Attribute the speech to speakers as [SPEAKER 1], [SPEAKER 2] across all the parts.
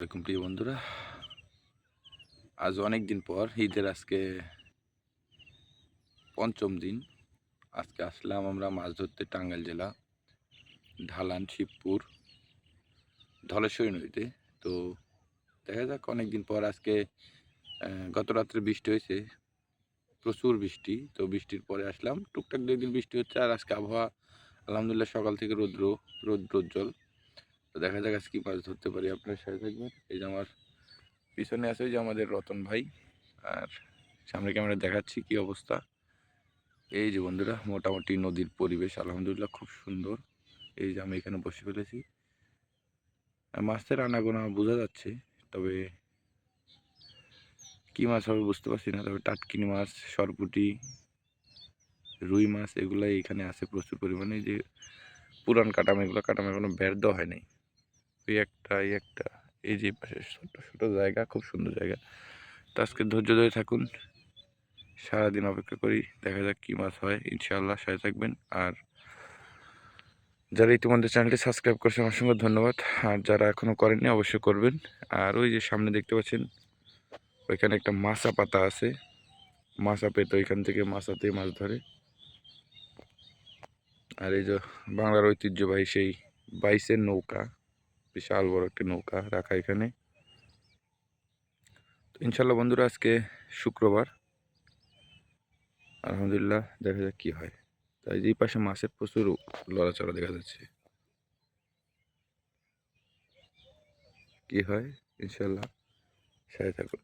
[SPEAKER 1] আসসালামু প্রিয় বন্ধুরা, আজ অনেক দিন পর ঈদের আজকে পঞ্চম দিন। আজকে আসলাম আমরা মাছ ধরতে টাঙ্গাইল জেলা ঢালান শিবপুর ধলেশ্বরী নদীতে। তো দেখা যাক, অনেক দিন পর আজকে গত রাত্রে বৃষ্টি হয়েছে, প্রচুর বৃষ্টি। তো বৃষ্টির পরে আসলাম, টুকটাক 2 দিন বৃষ্টি হচ্ছে, আর আজকে আবহাওয়া আলহামদুলিল্লাহ সকাল থেকে রৌদ্রোজ্জ্বল। তো দেখা যাক আজকে কি মাছ ধরতে পারি। আপনার সাথে থাকবেন। এই যে আমার পিছনে আছে, ওই যে আমাদের রতন ভাই, আর সামনে ক্যামেরা দেখাচ্ছি কি অবস্থা। এই যে বন্ধুরা, মোটামুটি নদীর পরিবেশ আলহামদুলিল্লাহ খুব সুন্দর। এই যে আমি এখানে বসে ফেলেছি, মাছের আনাগোনা বোঝা যাচ্ছে, তবে কি মাছ হবে বুঝতে পারছি না। তবে টাটকিনি মাছ, সরপুঁটি, রুই মাছ এগুলাই এখানে আছে প্রচুর পরিমাণে। এই যে পুরান কাটাম, এগুলো কাটাম এখনো বের দেওয়া হয় নাই। এই একটা এই যে পাশে ছোট ছোট জায়গা, খুব সুন্দর জায়গা। তো আজকে ধৈর্য ধরে থাকুন, সারাদিন অপেক্ষা করি, দেখা যাক কি মাছ হয়। ইনশাআল্লাহ সাথে থাকবেন। আর যারা ইতিমধ্যে চ্যানেলটি সাবস্ক্রাইব করছেন অসংখ্য ধন্যবাদ, আর যারা এখনও করেননি অবশ্যই করবেন। আর ওই যে সামনে দেখতে পাচ্ছেন, ওইখানে একটা মাছা পাতা আছে, মাছা পেতে ওইখান থেকে মাছাতে মাছ ধরে। আর এই যে বাংলার ঐতিহ্যবাহী সেই বাইসের নৌকা, বিশাল বড় একটা নৌকা রাখা এখানে। তো ইনশাল্লাহ বন্ধুরা, আজকে শুক্রবার, আলহামদুলিল্লাহ দেখা যাক কি হয়। তাই যে পাশে মাছের প্রচুর লড়াচড়া দেখা যাচ্ছে, কি হয় ইনশাল্লাহ সাথে থাকুন।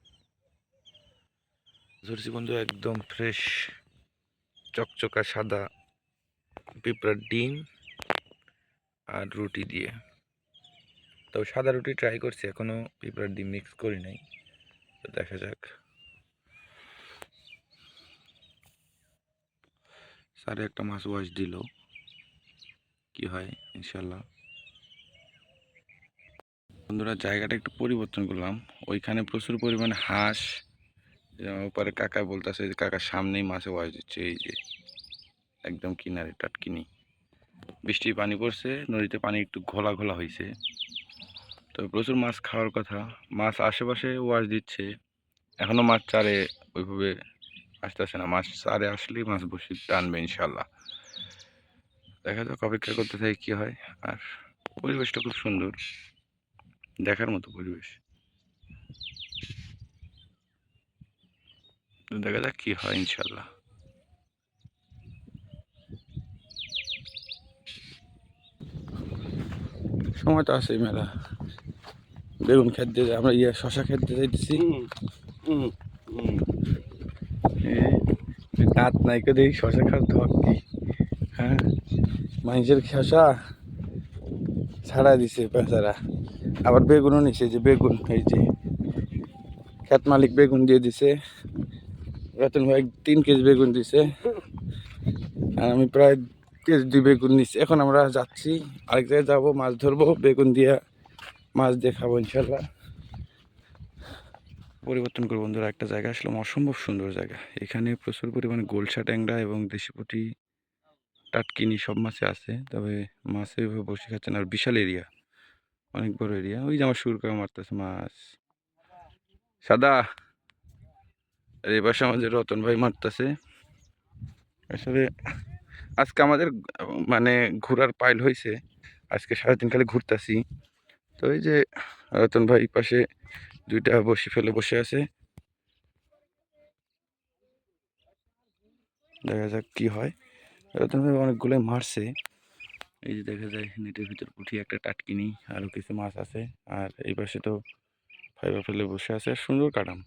[SPEAKER 1] ধরছি বন্ধু, একদম ফ্রেশ চকচকা সাদা পিঁপড়ার ডিম আর রুটি দিয়ে। তবে সাদা রুটি ট্রাই করছি, এখনো পিঁপড়ার ডিম মিক্স করি নাই। তো দেখা যাক। স্যারে একটা মাছ ওয়াশ দিল, কি হয় ইনশাল্লাহ। বন্ধুরা, জায়গাটা একটু পরিবর্তন করলাম, ওইখানে প্রচুর পরিমাণে হাঁস। ওপারে কাকা বলতেছে, কাকার সামনেই মাছে ওয়াশ দিচ্ছে, এই যে একদম কিনারে টাটকিনি। বৃষ্টির পানি পড়ছে, নদীতে পানি একটু ঘোলা ঘোলা হয়েছে, তো প্রচুর মাছ খাওয়ার কথা। মাছ আশেপাশে ওয়াশ দিচ্ছে, এখনো মাছ চারে ওইভাবে আসতেছে না। মাছ চারে আসলেই মাছ বসে টানবে ইনশাল্লাহ। দেখা যাক, অপেক্ষা করতে থাকি কি হয়। আর পরিবেশটা খুব সুন্দর, দেখার মতো পরিবেশ। তো দেখা যাক কি হয় ইনশাল্লাহ। সময় তো আছে মেলা। বেগুন খেত দিয়ে আমরা শশা খেত দিয়ে যাইতেছি। দাঁত নাইকে দেখি শশা খাওয়ার ধর কি। হ্যাঁ, মানুষের শশা ছাড়া দিছে বেচারা। আবার বেগুনও নিছে, যে বেগুন, এই যে খেত মালিক বেগুন দিয়ে দিছে। রতন ভাই 3 কেজি বেগুন দিছে, আর আমি প্রায় কেজি 2 বেগুন নিছি। এখন আমরা যাচ্ছি আরেক জায়গায়, যাবো মাছ ধরবো, বেগুন দিয়া মাছ দিয়ে খাবো ইনশাল্লাহ। পরিবর্তন করবো বন্ধুরা, একটা জায়গা আসলাম, অসম্ভব সুন্দর জায়গা। এখানে প্রচুর পরিমাণে গোলসা ট্যাংরা এবং দেশি পুঁটি, টাটকিনি সব মাছে আছে। তবে মাছে ওইভাবে বসে খাচ্ছে না, আর বিশাল এরিয়া, অনেক বড় এরিয়া। ওই যে আমার শুরু করে মারতেছে মাছ সাদা, আর এই পাশে আমাদের রতন ভাই মারতেছে। আসলে আজকে আমাদের মানে ঘোরার পাইল হয়েছে, আজকে সারাদিন খালি ঘুরতেছি। তো এই যে রতন ভাই পাশে 2টা বসি ফেলে বসে আছে, দেখা যাক কি হয়। রতন ভাই অনেকগুলো মারছে, এই যে দেখা যায় নেটের ভিতর পুঁটি, একটা টাটকিনি, আরও কিছু মাছ আছে। আর এই পাশে তো ফাইবার ফেলে বসে আছে, সুন্দর কাটাম,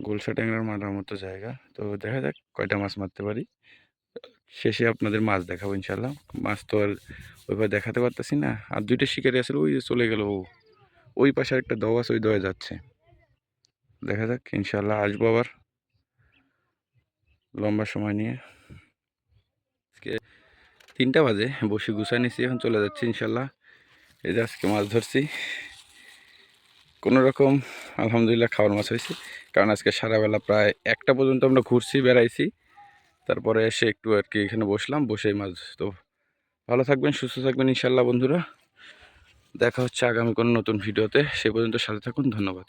[SPEAKER 1] গোলসা ট্যাংরার মারার মতো জায়গা। তো দেখা যাক কয়টা মাছ মারতে পারি, শেষে আপনাদের মাছ দেখাবো ইনশাল্লাহ। মাছ তো আর ওইভাবে দেখাতে পারতেছি না। আর 2টা শিকারি আসলে ওই যে চলে গেল, ওই পাশে একটা দও আছে, ওই দয়ে যাচ্ছে। দেখা যাক ইনশাল্লাহ, আসবো আবার লম্বা সময় নিয়ে। আজকে 3টা বাজে, বসে গুছাই নিছি, এখন চলে যাচ্ছি ইনশাল্লাহ। এই যে আজকে মাছ ধরছি কোনো রকম, আলহামদুলিল্লাহ খাওয়ার মাছ হয়েছে। কারণ আজকে সারাবেলা প্রায় 1টা পর্যন্ত আমরা ঘুরছি, বেড়াইছি, তারপরে এসে একটু আর কি এখানে বসলাম, বসে মাছ। তো ভালো থাকবেন, সুস্থ থাকবেন ইনশাল্লাহ বন্ধুরা, দেখা হচ্ছে আগামী কোনো নতুন ভিডিওতে। সে পর্যন্ত সাথে থাকুন। ধন্যবাদ।